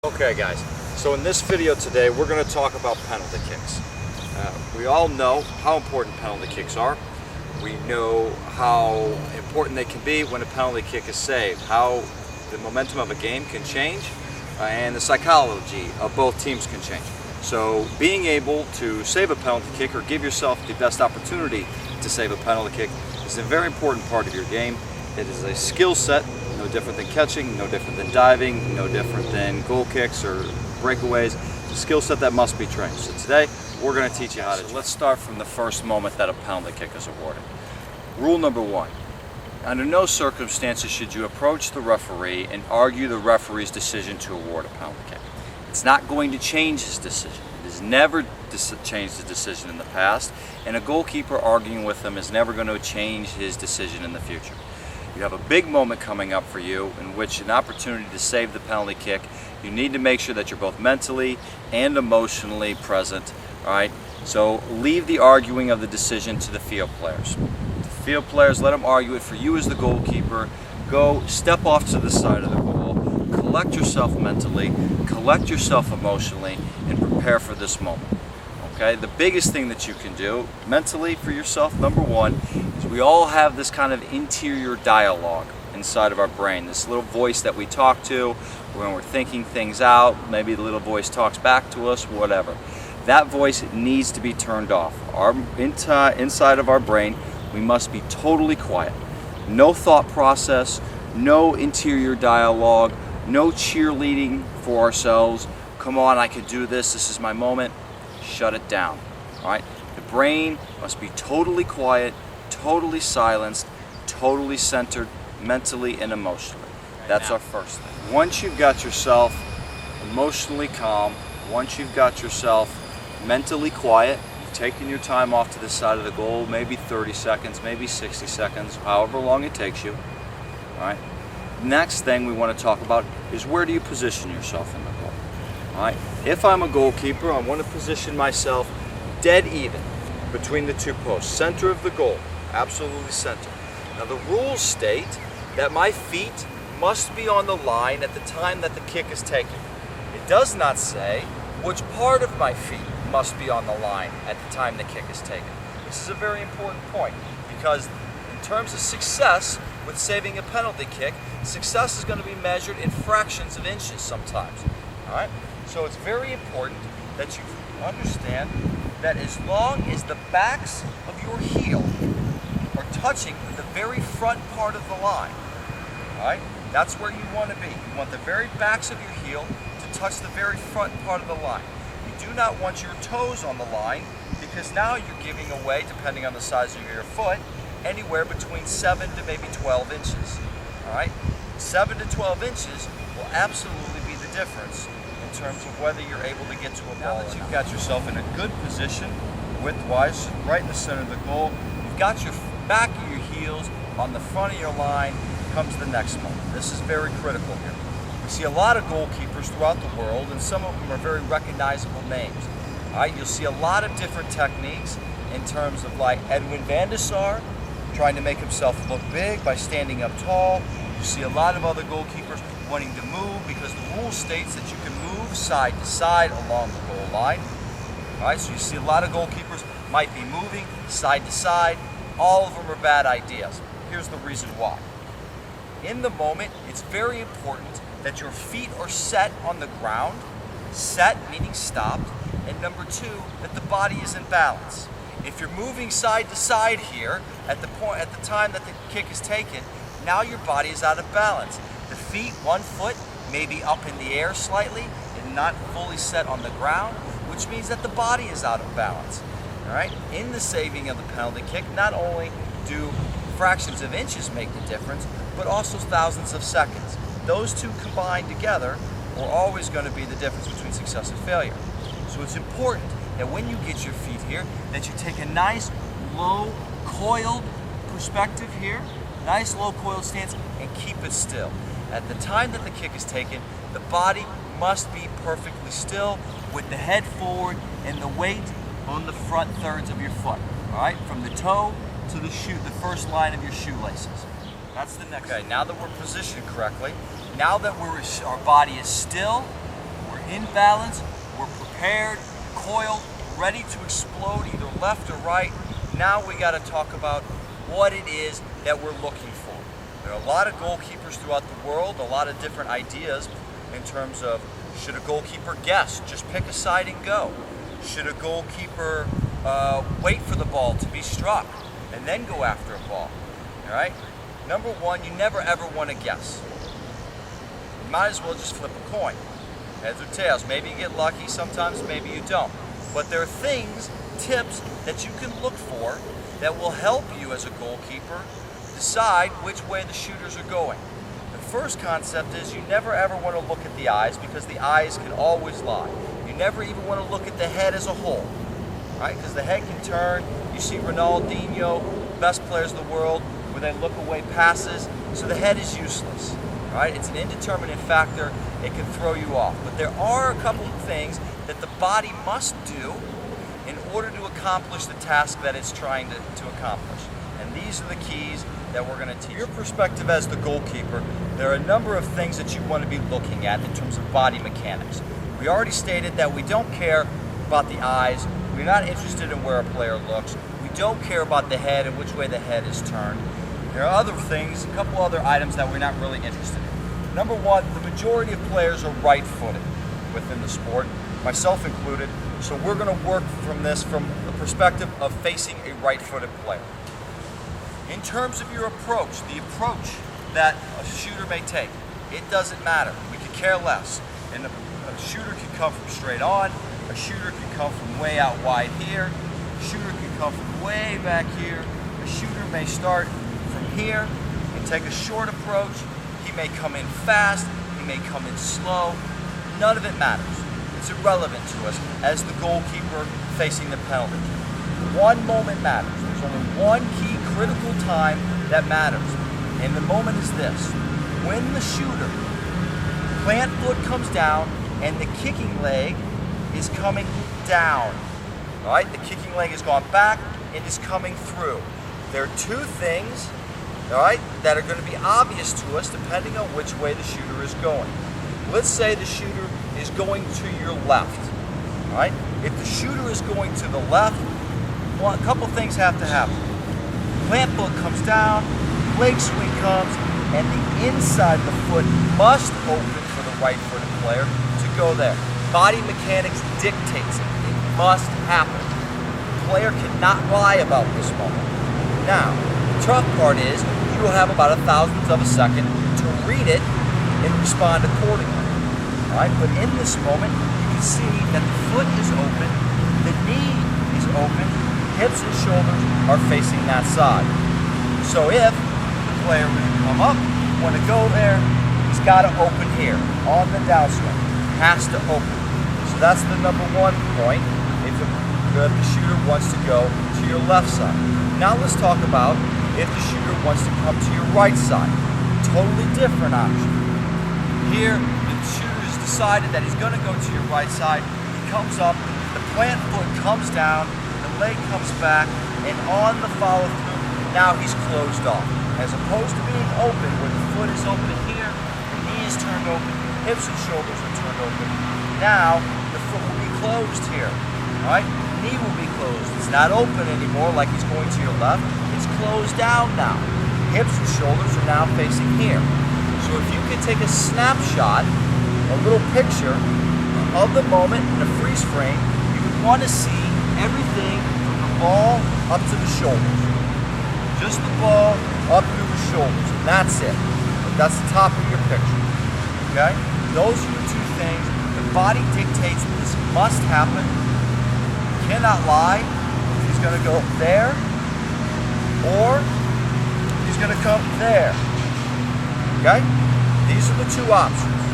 Okay guys, so in this video today we're going to talk about penalty kicks. We all know how important penalty kicks are. We know how important they can be when a penalty kick is saved, how the momentum of a game can change, and the psychology of both teams can change. So being able to save a penalty kick or give yourself the best opportunity to save a penalty kick is a very important part of your game. It is a skill set, no different than catching, no different than diving, no different than goal kicks or breakaways. It's a skill set that must be trained. So today, we're going to teach you how to. So let's start from the first moment that a penalty kick is awarded. Rule number one, under no circumstances should you approach the referee and argue the referee's decision to award a penalty kick. It's not going to change his decision. It has never changed the decision in the past, and a goalkeeper arguing with him is never going to change his decision in the future. You have a big moment coming up for you in which an opportunity to save the penalty kick. You need to make sure that you're both mentally and emotionally present. All right? So leave the arguing of the decision to the field players. The field players, let them argue it for you as the goalkeeper. Go step off to the side of the goal. Collect yourself mentally, collect yourself emotionally, and prepare for this moment. Okay, the biggest thing that you can do mentally for yourself, number one, is we all have this kind of interior dialogue inside of our brain, this little voice that we talk to when we're thinking things out. Maybe the little voice talks back to us, whatever. That voice needs to be turned off. Inside of our brain, we must be totally quiet. No thought process, no interior dialogue, no cheerleading for ourselves. Come on, I could do this, this is my moment. Shut it down. All right? The brain must be totally quiet, totally silenced, totally centered mentally and emotionally. That's our first thing. Once you've got yourself emotionally calm, once you've got yourself mentally quiet, you've taken your time off to the side of the goal, maybe 30 seconds, maybe 60 seconds, however long it takes you. All right? Next thing we want to talk about is where do you position yourself in the goal? All right. If I'm a goalkeeper, I want to position myself dead even between the two posts, center of the goal, absolutely center. Now the rules state that my feet must be on the line at the time that the kick is taken. It does not say which part of my feet must be on the line at the time the kick is taken. This is a very important point because in terms of success with saving a penalty kick, success is going to be measured in fractions of inches sometimes. All right? So it's very important that you understand that as long as the backs of your heel are touching the very front part of the line, all right, that's where you want to be. You want the very backs of your heel to touch the very front part of the line. You do not want your toes on the line because now you're giving away, depending on the size of your foot, anywhere between 7 to maybe 12 inches. All right, 7 to 12 inches will absolutely be the difference in terms of whether you're able to get to a ball. Now that you've got yourself in a good position, width-wise, right in the center of the goal, you've got your back of your heels on the front of your line, comes the next moment. This is very critical here. We see a lot of goalkeepers throughout the world, and some of them are very recognizable names. All right, you'll see a lot of different techniques in terms of like Edwin van der Sar, trying to make himself look big by standing up tall. You see a lot of other goalkeepers wanting to move because the rule states that you can move side to side along the goal line. All right, so you see a lot of goalkeepers might be moving side to side. All of them are bad ideas. Here's the reason why. In the moment, it's very important that your feet are set on the ground, set meaning stopped, and number two, that the body is in balance. If you're moving side to side here at the time that the kick is taken, now your body is out of balance. The feet, one foot, may be up in the air slightly and not fully set on the ground, which means that the body is out of balance. All right? In the saving of the penalty kick, not only do fractions of inches make the difference, but also thousands of seconds. Those two combined together are always going to be the difference between success and failure. So it's important that when you get your feet here, that you take a nice low coiled perspective here, nice low coiled stance, and keep it still. At the time that the kick is taken, the body must be perfectly still with the head forward and the weight on the front thirds of your foot. All right, from the toe to the first line of your shoelaces. That's the next. Okay, now that we're positioned correctly, now that our body is still in balance, we're prepared, coiled, ready to explode either left or right. Now we got to talk about what it is that we're looking for. There are a lot of goalkeepers throughout the world, a lot of different ideas in terms of, should a goalkeeper guess, just pick a side and go? Should a goalkeeper wait for the ball to be struck and then go after a ball? All right? Number one, you never ever want to guess. You might as well just flip a coin. Heads or tails. Maybe you get lucky, sometimes maybe you don't. But there are things, tips that you can look for that will help you as a goalkeeper decide which way the shooters are going. The first concept is you never ever want to look at the eyes, because the eyes can always lie. You never even want to look at the head as a whole, right? Because the head can turn. You see Ronaldinho, best players in the world, where they look away passes. So the head is useless, right? It's an indeterminate factor. It can throw you off. But there are a couple of things that the body must do in order to accomplish the task that it's trying to accomplish. And these are the keys that we're going to teach. From your perspective as the goalkeeper, there are a number of things that you want to be looking at in terms of body mechanics. We already stated that we don't care about the eyes. We're not interested in where a player looks. We don't care about the head and which way the head is turned. There are other things, a couple other items that we're not really interested in. Number one, the majority of players are right-footed within the sport, myself included. So we're going to work from this from the perspective of facing a right-footed player. In terms of your approach, the approach that a shooter may take, it doesn't matter. We could care less. And a shooter can come from straight on, a shooter can come from way out wide here, a shooter can come from way back here, a shooter may start from here and take a short approach. He may come in fast, he may come in slow. None of it matters. It's irrelevant to us as the goalkeeper facing the penalty. One moment matters. There's only one key critical time that matters. And the moment is this. When the shooter, plant foot comes down and the kicking leg is coming down. All right? The kicking leg has gone back and is coming through. There are two things, all right, that are going to be obvious to us depending on which way the shooter is going. Let's say the shooter is going to your left. All right? If the shooter is going to the left, a couple things have to happen. Plant foot comes down, leg swing comes, and the inside of the foot must open for the right-footed player to go there. Body mechanics dictates it. It must happen. The player cannot lie about this moment. Now, the tough part is you will have about 1,000th of a second to read it and respond accordingly. All right? But in this moment, you can see that the foot is open, the knee is open, hips and shoulders are facing that side. So if the player were to come up, want to go there, he's got to open here on the downswing. Has to open. So that's the number one point if the shooter wants to go to your left side. Now let's talk about if the shooter wants to come to your right side. Totally different option. Here, the shooter has decided that he's going to go to your right side. He comes up, the plant foot comes down, leg comes back, and on the follow-through, now he's closed off. As opposed to being open, where the foot is open here, the knee is turned open, hips and shoulders are turned open. Now, the foot will be closed here, all right? The knee will be closed. It's not open anymore like he's going to your left. It's closed down now. Hips and shoulders are now facing here. So if you could take a snapshot, a little picture of the moment in a freeze frame, you would want to see everything from the ball up to the shoulders. Just the ball up through the shoulders. And that's it. That's the top of your picture. Okay? Those are the two things. The body dictates this must happen. You cannot lie. He's going to go there, or he's going to come there. Okay? These are the two options.